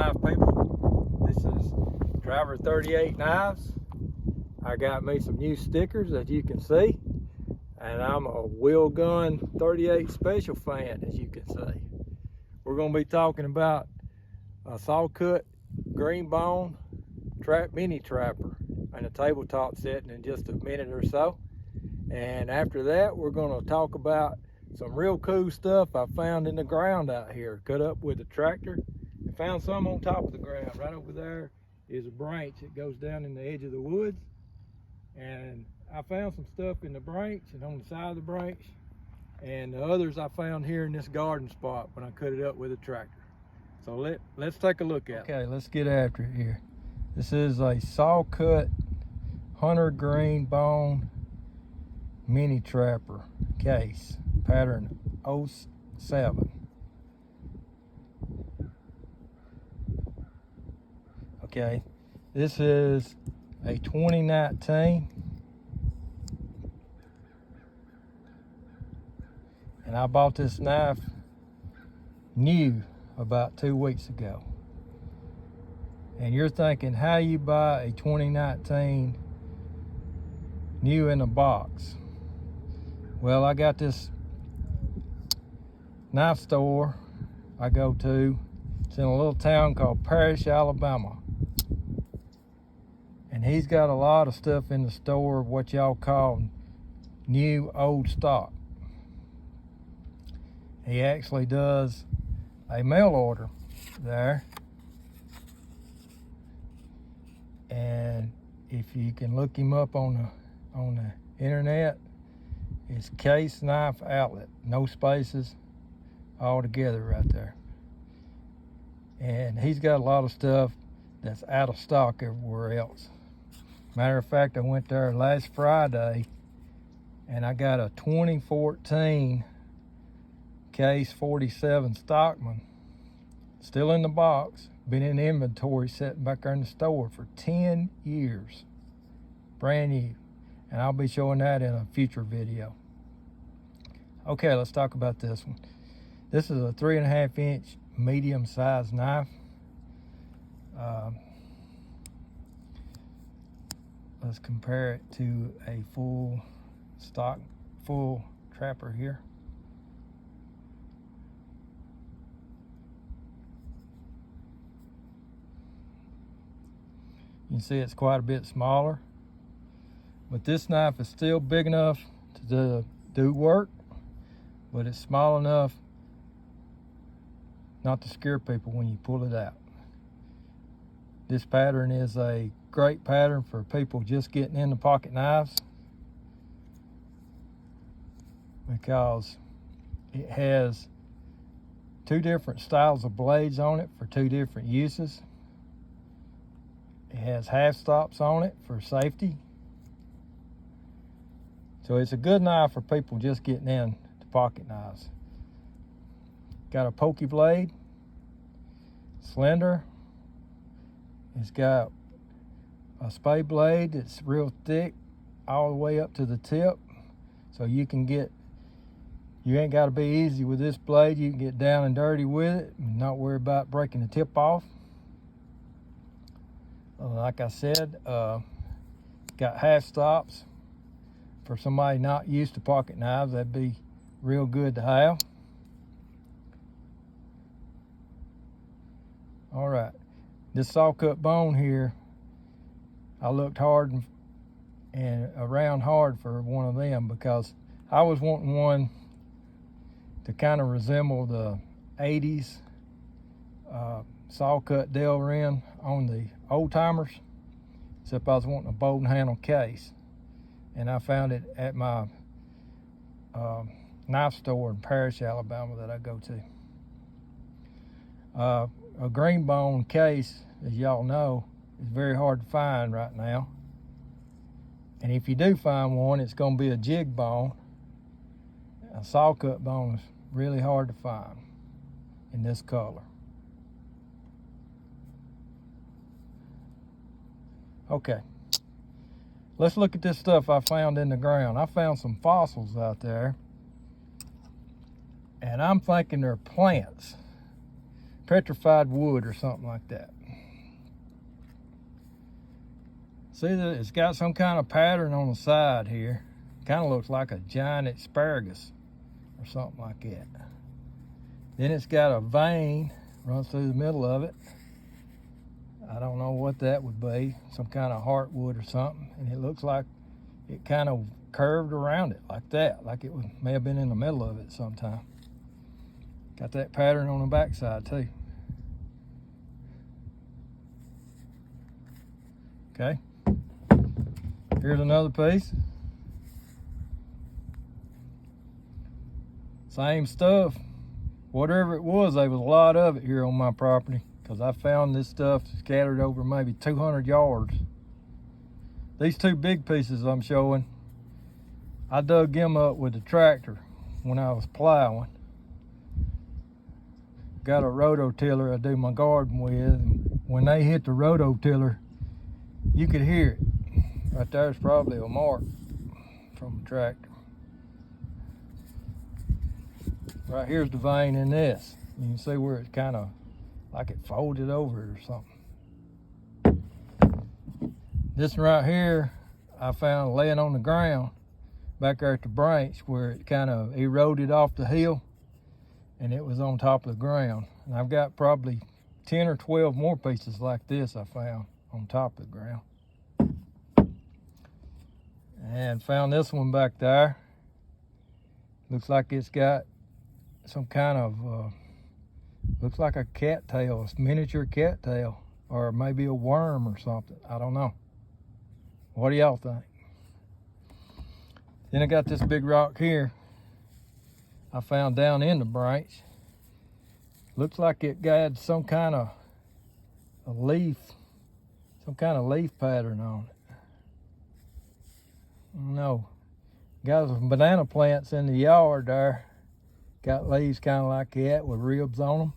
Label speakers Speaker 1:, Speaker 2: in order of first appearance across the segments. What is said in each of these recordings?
Speaker 1: knife people. This is Driver 38 Knives. I got me some new stickers that you can see, and I'm a Wheel Gun 38 special fan, as you can see. We're going to be talking about a Sawcut green bone mini trapper and a tabletop setting in just a minute or so. And after that, we're going to talk about some real cool stuff I found in the ground out here, cut up with a tractor. I found some on top of the ground. Right over there is a branch that goes down in the edge of the woods. And I found some stuff in the branch and on the side of the branch. And the others I found here in this garden spot when I cut it up with a tractor. So let's take a look at it. Okay, let's get after it here. This is a Sawcut hunter green bone mini trapper case, pattern 07. Okay, this is a 2019, and I bought this knife new about 2 weeks ago. And you're thinking, how you buy a 2019 new in a box? Well, I got this knife store I go to. It's in a little town called Parrish, Alabama. And he's got a lot of stuff in the store, what y'all call new old stock. He actually does a mail order there. And if you can look him up on the internet, it's Case Knife Outlet, no spaces, all together right there. And he's got a lot of stuff that's out of stock everywhere else. Matter of fact, I went there last Friday and I got a 2014 Case 47 Stockman, still in the box, been in inventory, sitting back there in the store for 10 years, brand new. And I'll be showing that in a future video. Okay, let's talk about this one. This is a 3.5 inch medium sized knife. Let's compare it to a full trapper here. You can see it's quite a bit smaller, but this knife is still big enough to do work, but it's small enough not to scare people when you pull it out. This pattern is a great pattern for people just getting into pocket knives, because it has two different styles of blades on it for two different uses. It has half stops on it for safety. So it's a good knife for people just getting into pocket knives. Got a pokey blade, slender. It's got a spade blade that's real thick all the way up to the tip. So you ain't got to be easy with this blade. You can get down and dirty with it and not worry about breaking the tip off. Like I said, got half stops. For somebody not used to pocket knives, that'd be real good to have. All right, this Sawcut bone here, I looked hard and around hard for one of them, because I was wanting one to kind of resemble the 80s Sawcut Delrin on the old timers, except I was wanting a bow and handle case. And I found it at my knife store in Parrish, Alabama that I go to. A green bone case, as y'all know, is very hard to find right now. And if you do find one, it's going to be a jig bone. A Sawcut bone is really hard to find in this color. Okay. Let's look at this stuff I found in the ground. I found some fossils out there, and I'm thinking they're plants. petrified wood or something like that. See that it's got some kind of pattern on the side here. Kind of looks like a giant asparagus or something like that. Then it's got a vein runs through the middle of it. I don't know what that would be, some kind of heartwood or something. And it looks like it kind of curved around it like that, like it may have been in the middle of it sometime. Got that pattern on the backside too. Okay, here's another piece. Same stuff. Whatever it was, there was a lot of it here on my property, because I found this stuff scattered over maybe 200 yards. These two big pieces I'm showing, I dug them up with the tractor when I was plowing. Got a rototiller I do my garden with, and when they hit the rototiller, you could hear it. Right there's probably a mark from the tractor. Right here's the vein in this. You can see where it's kind of like it folded over it or something. This one right here, I found laying on the ground back there at the branch where it kind of eroded off the hill, and it was on top of the ground. And I've got probably 10 or 12 more pieces like this I found on top of the ground. And found this one back there. Looks like it's got some kind of, looks like a cattail, a miniature cattail, or maybe a worm or something. I don't know. What do y'all think? Then I got this big rock here I found down in the branch. Looks like it got some kind of a leaf, some kind of leaf pattern on it. No, got some banana plants in the yard there. Got leaves kind of like that with ribs on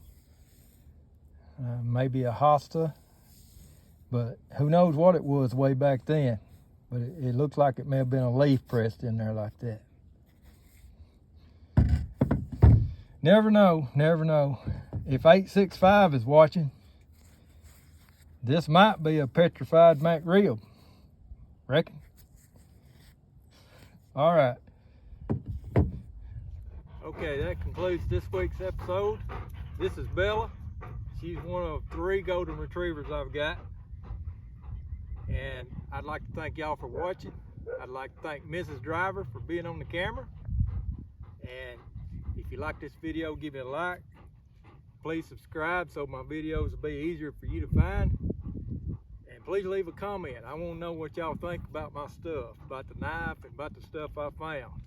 Speaker 1: them. Maybe a hosta, but who knows what it was way back then. But it looks like it may have been a leaf pressed in there like that. Never know, never know. If 865 is watching, this might be a petrified McRib. Reckon? All right. Okay, that concludes this week's episode. This is Bella. She's one of 3 golden retrievers I've got. And I'd like to thank y'all for watching. I'd like to thank Mrs. Driver for being on the camera. And if you like this video, give it a like. Please subscribe so my videos will be easier for you to find. And please leave a comment. I want to know what y'all think about my stuff, about the knife and about the stuff I found.